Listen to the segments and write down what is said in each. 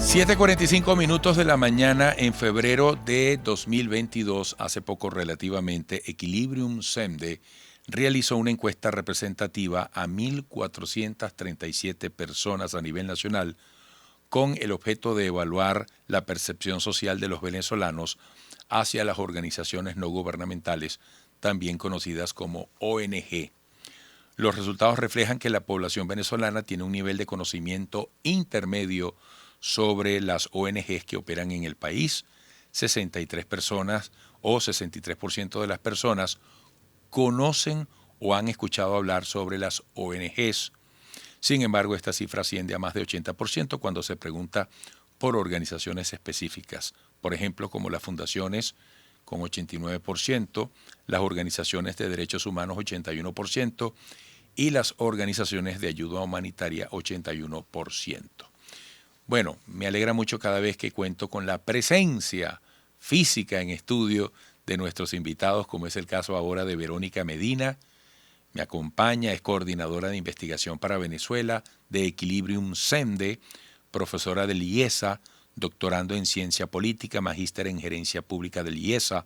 7:45 de la mañana en febrero de 2022, hace poco relativamente, Equilibrium SEMDE realizó una encuesta representativa a 1.437 personas a nivel nacional con el objeto de evaluar la percepción social de los venezolanos hacia las organizaciones no gubernamentales, también conocidas como ONG. Los resultados reflejan que la población venezolana tiene un nivel de conocimiento intermedio sobre las ONGs que operan en el país. 63 personas o 63% de las personas conocen o han escuchado hablar sobre las ONGs. Sin embargo, esta cifra asciende a más de 80% cuando se pregunta por organizaciones específicas, por ejemplo, como las fundaciones con 89%, las organizaciones de derechos humanos 81% y las organizaciones de ayuda humanitaria 81%. Bueno, me alegra mucho cada vez que cuento con la presencia física en estudio de nuestros invitados, como es el caso ahora de Verónica Medina. Me acompaña, es coordinadora de investigación para Venezuela de Equilibrium SEMDE, profesora del IESA, doctorando en ciencia política, magíster en gerencia pública del IESA,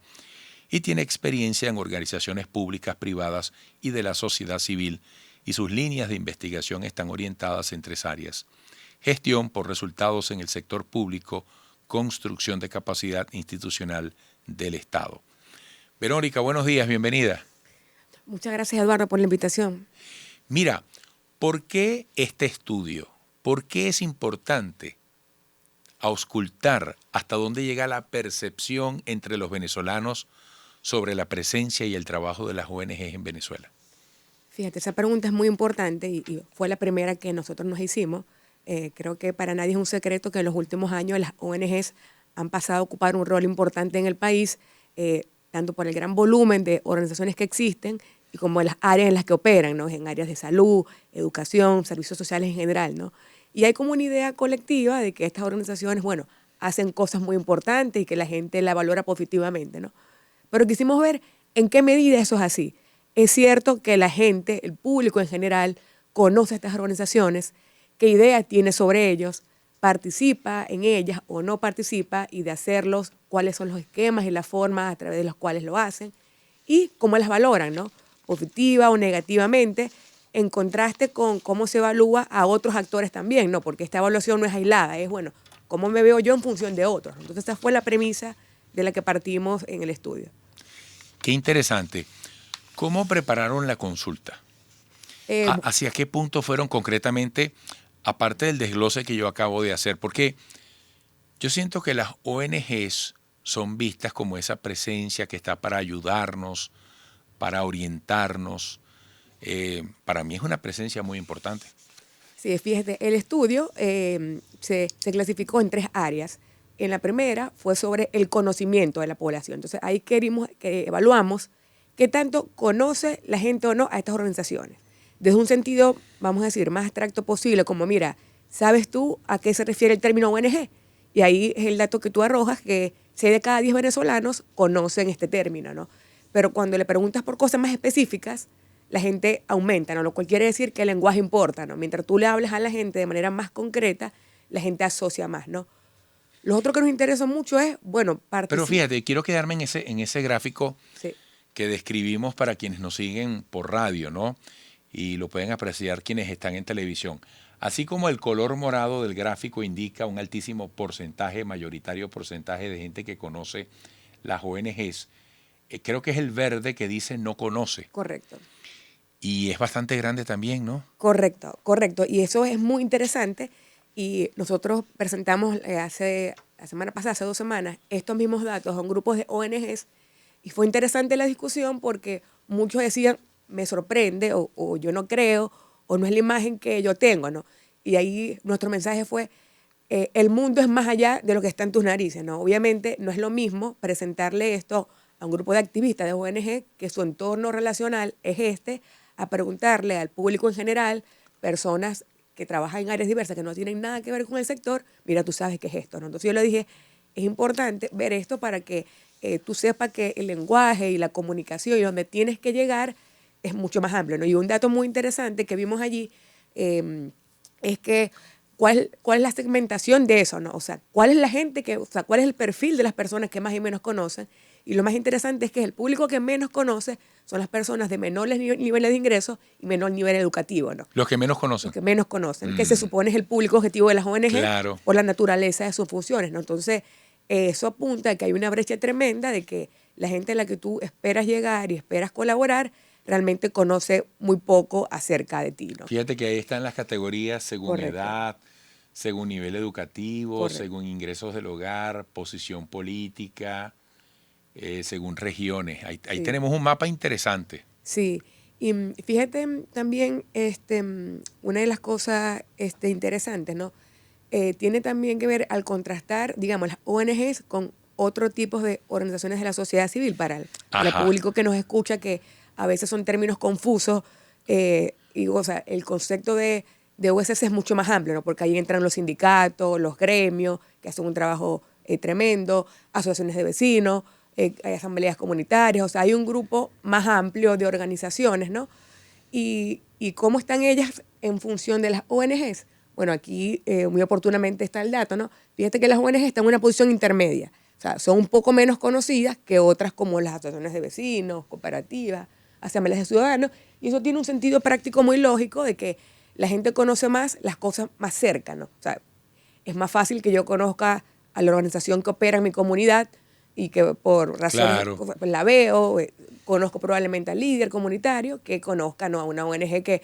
y tiene experiencia en organizaciones públicas, privadas y de la sociedad civil, y sus líneas de investigación están orientadas en 3 áreas: gestión por resultados en el sector público, construcción de capacidad institucional del Estado. Verónica, buenos días, bienvenida. Muchas gracias, Eduardo, por la invitación. Mira, ¿por qué este estudio? ¿Por qué es importante auscultar hasta dónde llega la percepción entre los venezolanos sobre la presencia y el trabajo de las ONGs en Venezuela? Fíjate, esa pregunta es muy importante y fue la primera que nosotros nos hicimos. Creo que para nadie es un secreto que en los últimos años las ONGs han pasado a ocupar un rol importante en el país, tanto por el gran volumen de organizaciones que existen y como en las áreas en las que operan, ¿no? En áreas de salud, educación, servicios sociales en general, ¿no? Y hay como una idea colectiva de que estas organizaciones, bueno, hacen cosas muy importantes y que la gente la valora positivamente, ¿no? Pero quisimos ver en qué medida eso es así. Es cierto que la gente, el público en general, conoce estas organizaciones, qué idea tiene sobre ellos, participa en ellas o no participa, y de hacerlos, cuáles son los esquemas y las formas a través de los cuales lo hacen y cómo las valoran, ¿no? Positiva o negativamente, en contraste con cómo se evalúa a otros actores también, ¿no? Porque esta evaluación no es aislada, es, bueno, cómo me veo yo en función de otros. Entonces, esa fue la premisa de la que partimos en el estudio. Qué interesante. ¿Cómo prepararon la consulta? ¿Hacia qué punto fueron concretamente, aparte del desglose que yo acabo de hacer? Porque yo siento que las ONGs son vistas como esa presencia que está para ayudarnos, para orientarnos. Para mí es una presencia muy importante. Sí, fíjate, el estudio se clasificó en 3 áreas. En la primera fue sobre el conocimiento de la población. Entonces, ahí evaluamos qué tanto conoce la gente o no a estas organizaciones. Desde un sentido, vamos a decir, más abstracto posible, como, mira, ¿sabes tú a qué se refiere el término ONG? Y ahí es el dato que tú arrojas, que 6 de cada 10 venezolanos conocen este término, ¿no? Pero cuando le preguntas por cosas más específicas, la gente aumenta, ¿no? Lo cual quiere decir que el lenguaje importa, ¿no? Mientras tú le hables a la gente de manera más concreta, la gente asocia más, ¿no? Lo otro que nos interesa mucho es, bueno, Pero participar. fíjate, quiero quedarme en ese gráfico Sí. que describimos para quienes nos siguen por radio, ¿no? Y lo pueden apreciar quienes están en televisión. Así como el color morado del gráfico indica un altísimo porcentaje, mayoritario porcentaje de gente que conoce las ONGs, creo que es el verde que dice no conoce. Correcto. Y es bastante grande también, ¿no? Correcto, correcto. Y eso es muy interesante. Y nosotros presentamos la semana pasada, hace 2 semanas, estos mismos datos a un grupo de ONGs. Y fue interesante la discusión porque muchos decían, me sorprende, o yo no creo, o no es la imagen que yo tengo, ¿no? Y ahí nuestro mensaje fue, el mundo es más allá de lo que está en tus narices, ¿no? Obviamente no es lo mismo presentarle esto a un grupo de activistas de ONG que su entorno relacional es a preguntarle al público en general, personas que trabajan en áreas diversas que no tienen nada que ver con el sector, mira, tú sabes qué es esto, ¿no? Entonces yo le dije, es importante ver esto para que tú sepas que el lenguaje y la comunicación y donde tienes que llegar es mucho más amplio, ¿no? Y un dato muy interesante que vimos allí es que cuál es la segmentación de eso, ¿no? O sea, cuál es la gente o sea, cuál es el perfil de las personas que más y menos conocen. Y lo más interesante es que el público que menos conoce son las personas de menores niveles de ingresos y menor nivel educativo, ¿no? Los que menos Los conocen. que menos conocen, que se supone es el público objetivo de las ONG Claro. por la naturaleza de sus funciones, ¿no? Entonces, eso apunta a que hay una brecha tremenda de que la gente a la que tú esperas llegar y esperas colaborar realmente conoce muy poco acerca de ti, ¿no? Fíjate que ahí están las categorías según Correcto, edad, según nivel educativo, correcto. según ingresos del hogar, posición política, según regiones. Ahí Sí. tenemos un mapa interesante. Sí, y fíjate también una de las cosas interesantes, ¿no? Tiene también que ver al contrastar, digamos, las ONGs con otros tipos de organizaciones de la sociedad civil para el Ajá. público que nos escucha, que a veces son términos confusos, y o sea, el concepto de OSS es mucho más amplio, ¿no? Porque ahí entran los sindicatos, los gremios, que hacen un trabajo tremendo, asociaciones de vecinos, hay asambleas comunitarias, o sea, hay un grupo más amplio de organizaciones, ¿no? Y cómo están ellas en función de las ONGs. Bueno, aquí muy oportunamente está el dato, ¿no? Fíjate que las ONGs están en una posición intermedia, o sea, son un poco menos conocidas que otras como las asociaciones de vecinos, cooperativas, asambleas de ciudadanos, y eso tiene un sentido práctico muy lógico de que la gente conoce más las cosas más cerca, ¿no? O sea, es más fácil que yo conozca a la organización que opera en mi comunidad y que por razones Claro. pues, la veo, conozco probablemente al líder comunitario, que conozca, ¿no?, a una ONG que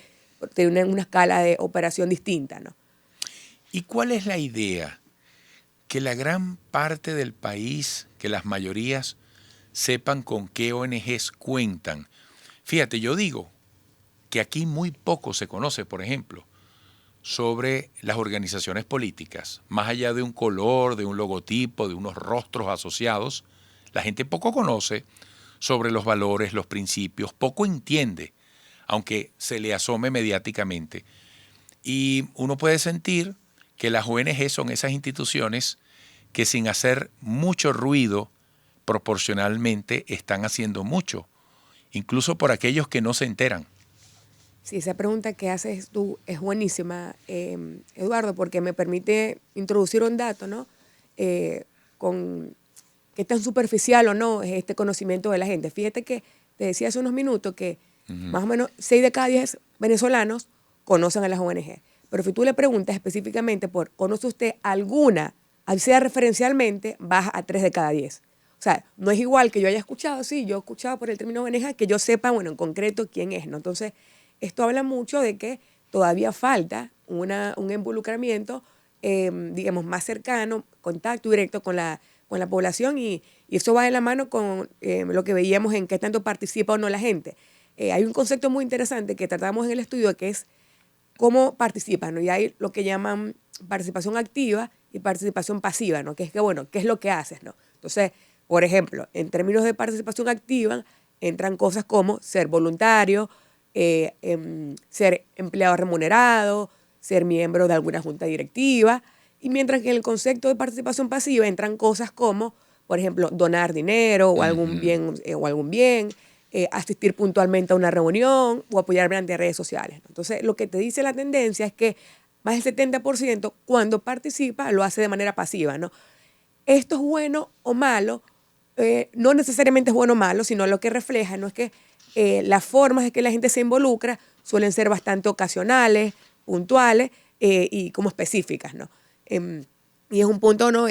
tiene una escala de operación distinta, ¿no? ¿Y cuál es la idea? Que la gran parte del país, que las mayorías sepan con qué ONGs cuentan. Fíjate, yo digo que aquí muy poco se conoce, por ejemplo, sobre las organizaciones políticas. Más allá de un color, de un logotipo, de unos rostros asociados, la gente poco conoce sobre los valores, los principios, poco entiende, aunque se le asome mediáticamente. Y uno puede sentir que las ONG son esas instituciones que sin hacer mucho ruido, proporcionalmente están haciendo mucho, incluso por aquellos que no se enteran. Sí, esa pregunta que haces tú es buenísima, Eduardo, porque me permite introducir un dato, ¿no? Con qué tan superficial o no es este conocimiento de la gente. Fíjate que te decía hace unos minutos que más o menos 6 de cada 10 venezolanos conocen a las ONG. Pero si tú le preguntas específicamente por ¿conoce usted alguna, así sea referencialmente, baja a 3 de cada 10? O sea, no es igual que yo haya escuchado, sí, yo he escuchado por el término ONG, que yo sepa, bueno, en concreto quién es, ¿no? Entonces, esto habla mucho de que todavía falta un involucramiento, digamos, más cercano, contacto directo con la población y eso va de la mano con lo que veíamos en qué tanto participa o no la gente. Hay un concepto muy interesante que tratamos en el estudio que es cómo participan, ¿no? Y hay lo que llaman participación activa y participación pasiva, ¿no? Que es que, bueno, ¿qué es lo que haces, no? Entonces, por ejemplo, en términos de participación activa, entran cosas como ser voluntario, ser empleado remunerado, ser miembro de alguna junta directiva, y mientras que en el concepto de participación pasiva entran cosas como, por ejemplo, donar dinero o algún bien, asistir puntualmente a una reunión o apoyar mediante redes sociales, ¿no? Entonces, lo que te dice la tendencia es que más del 70% cuando participa lo hace de manera pasiva, ¿no? Esto es bueno o malo, no necesariamente es bueno o malo, sino lo que refleja, ¿no? Es que las formas de que la gente se involucra suelen ser bastante ocasionales, puntuales y como específicas, ¿no? Y es un punto, ¿no?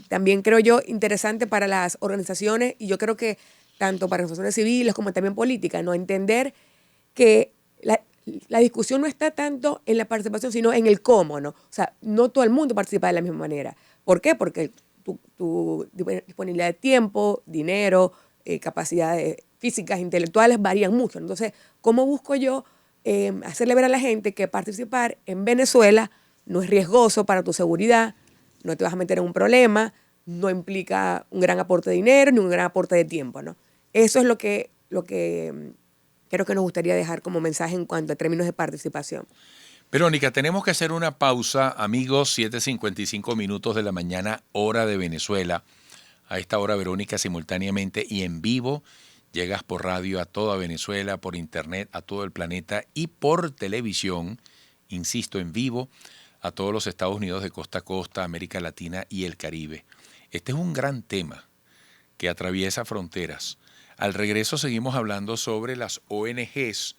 También creo yo interesante para las organizaciones y yo creo que tanto para organizaciones civiles como también políticas, ¿no? Entender que la discusión no está tanto en la participación, sino en el cómo, ¿no? O sea, no todo el mundo participa de la misma manera. ¿Por qué? Porque tu disponibilidad de tiempo, dinero, capacidades físicas, intelectuales varían mucho. Entonces, ¿cómo busco yo hacerle ver a la gente que participar en Venezuela no es riesgoso para tu seguridad, no te vas a meter en un problema, no implica un gran aporte de dinero ni un gran aporte de tiempo, ¿no? Eso es lo que creo que nos gustaría dejar como mensaje en cuanto a términos de participación. Verónica, tenemos que hacer una pausa, amigos, 7:55 minutos de la mañana, hora de Venezuela. A esta hora, Verónica, simultáneamente y en vivo, llegas por radio a toda Venezuela, por internet a todo el planeta y por televisión, insisto, en vivo, a todos los Estados Unidos de costa a costa, América Latina y el Caribe. Este es un gran tema que atraviesa fronteras. Al regreso seguimos hablando sobre las ONGs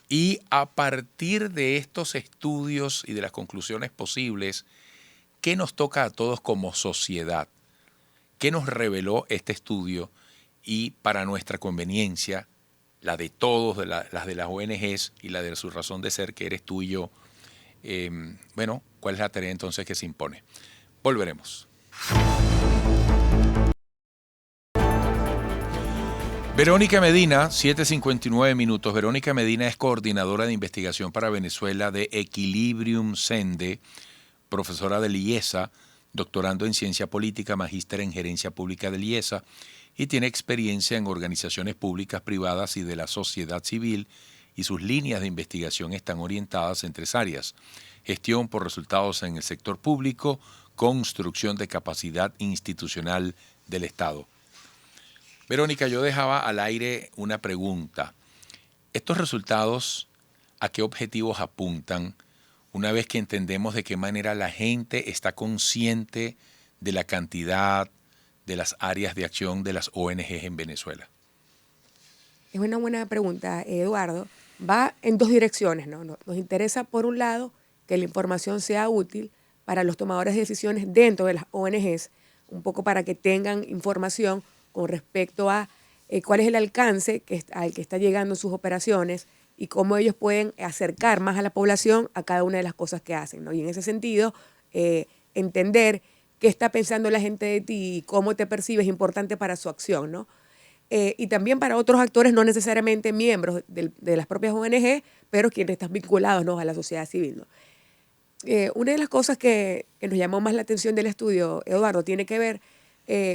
y a partir de estos estudios y de las conclusiones posibles, ¿qué nos toca a todos como sociedad? ¿Qué nos reveló este estudio? Y para nuestra conveniencia, la de todos, las de las ONGs y la de su razón de ser, que eres tú y yo, bueno, ¿cuál es la tarea entonces que se impone? Volveremos. Verónica Medina, 7:59 minutos. Verónica Medina es coordinadora de investigación para Venezuela de Equilibrium Sende, profesora del IESA, doctorando en ciencia política, magíster en gerencia pública del IESA y tiene experiencia en organizaciones públicas, privadas y de la sociedad civil, y sus líneas de investigación están orientadas en tres áreas: gestión por resultados en el sector público, construcción de capacidad institucional del Estado. Verónica, yo dejaba al aire una pregunta. ¿Estos resultados a qué objetivos apuntan una vez que entendemos de qué manera la gente está consciente de la cantidad, de las áreas de acción de las ONGs en Venezuela? Es una buena pregunta, Eduardo. Va en dos direcciones, ¿no? Nos interesa, por un lado, que la información sea útil para los tomadores de decisiones dentro de las ONGs, un poco para que tengan información con respecto a cuál es el alcance al que está llegando sus operaciones y cómo ellos pueden acercar más a la población a cada una de las cosas que hacen, ¿no? Y en ese sentido, entender qué está pensando la gente de ti y cómo te percibe es importante para su acción, ¿no? Y también para otros actores, no necesariamente miembros de las propias ONG, pero quienes están vinculados, ¿no?, a la sociedad civil, ¿no? Una de las cosas que nos llamó más la atención del estudio, Eduardo, tiene que ver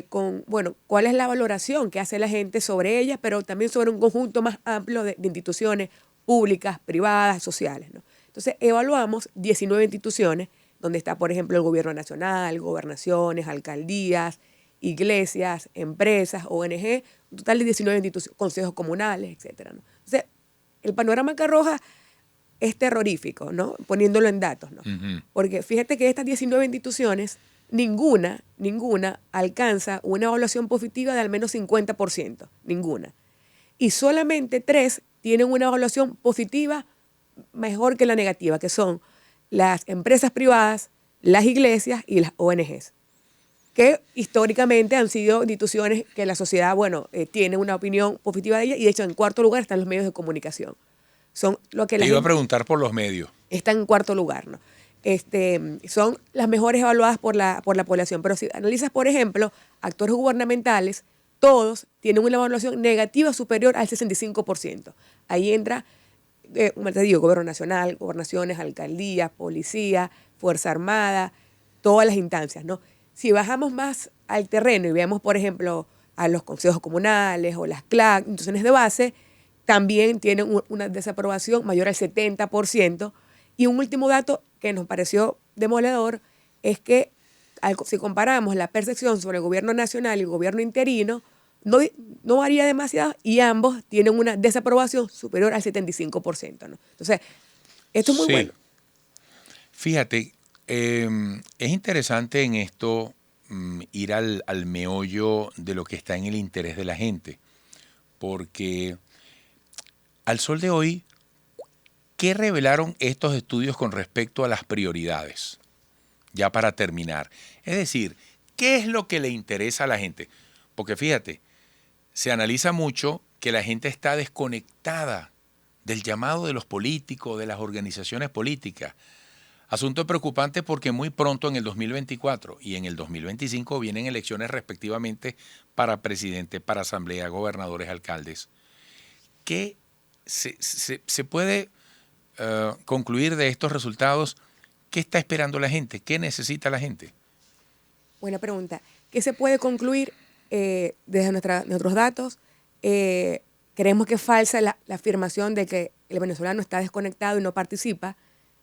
con, bueno, cuál es la valoración que hace la gente sobre ellas, pero también sobre un conjunto más amplio de instituciones públicas, privadas, sociales, ¿no? Entonces, evaluamos 19 instituciones, donde está, por ejemplo, el gobierno nacional, gobernaciones, alcaldías, iglesias, empresas, ONG, un total de 19 instituciones, consejos comunales, etcétera, ¿no? Entonces, el panorama que arroja es terrorífico, ¿no? Poniéndolo en datos, ¿no? Porque fíjate que estas 19 instituciones, ninguna alcanza una evaluación positiva de al menos 50%, ninguna. Y solamente 3 tienen una evaluación positiva mejor que la negativa, que son las empresas privadas, las iglesias y las ONGs, que históricamente han sido instituciones que la sociedad, bueno, tiene una opinión positiva de ellas, y de hecho en cuarto lugar están los medios de comunicación. Son lo que Te iba a preguntar por los medios. Están en cuarto lugar, ¿no? Son las mejores evaluadas por la población. Pero si analizas, por ejemplo, actores gubernamentales, todos tienen una evaluación negativa superior al 65%. Ahí entra, como te digo, gobierno nacional, gobernaciones, alcaldías, policía, Fuerza Armada, todas las instancias, ¿no? Si bajamos más al terreno y vemos, por ejemplo, a los consejos comunales o las CLAC, instituciones de base, también tienen una desaprobación mayor al 70%. Y un último dato que nos pareció demoledor es que si comparamos la percepción sobre el gobierno nacional y el gobierno interino, no varía demasiado y ambos tienen una desaprobación superior al 75%, ¿no? Entonces, esto es muy bueno. Fíjate, es interesante en esto ir al meollo de lo que está en el interés de la gente, porque al sol de hoy, ¿qué revelaron estos estudios con respecto a las prioridades? Ya para terminar. Es decir, ¿qué es lo que le interesa a la gente? Porque fíjate, se analiza mucho que la gente está desconectada del llamado de los políticos, de las organizaciones políticas. Asunto preocupante porque muy pronto en el 2024 y en el 2025 vienen elecciones respectivamente para presidente, para asamblea, gobernadores, alcaldes. ¿Qué se puede concluir de estos resultados? ¿Qué está esperando la gente? ¿Qué necesita la gente? Buena pregunta. ¿Qué se puede concluir desde nuestros datos? Creemos que es falsa la afirmación de que el venezolano está desconectado y no participa.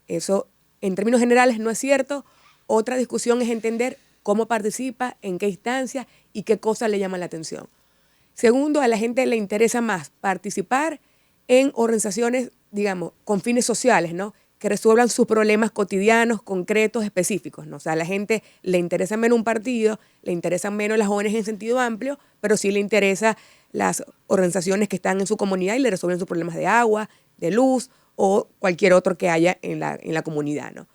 Eso, en términos generales, no es cierto. Otra discusión es entender cómo participa, en qué instancias y qué cosas le llaman la atención. Segundo, a la gente le interesa más participar en organizaciones, digamos, con fines sociales, ¿no?, que resuelvan sus problemas cotidianos, concretos, específicos, ¿no? O sea, a la gente le interesa menos un partido, le interesan menos las ONG en sentido amplio, pero sí le interesa las organizaciones que están en su comunidad y le resuelven sus problemas de agua, de luz o cualquier otro que haya en la comunidad, ¿no?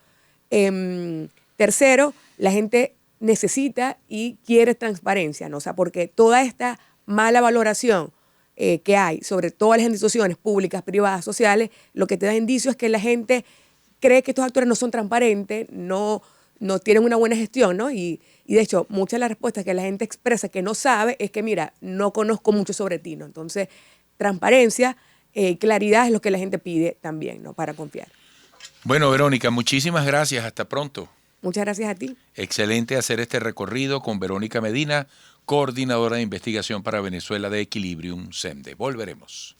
Tercero, la gente necesita y quiere transparencia, ¿no? O sea, porque toda esta mala valoración que hay sobre todas las instituciones públicas, privadas, sociales, lo que te da indicio es que la gente cree que estos actores no son transparentes, no tienen una buena gestión, ¿no? Y de hecho, muchas de las respuestas que la gente expresa que no sabe es que, mira, no conozco mucho sobre ti, ¿no? Entonces, transparencia, claridad es lo que la gente pide también, ¿no? Para confiar. Bueno, Verónica, muchísimas gracias. Hasta pronto. Muchas gracias a ti. Excelente hacer este recorrido con Verónica Medina, coordinadora de investigación para Venezuela de Equilibrium SEMDE. Volveremos.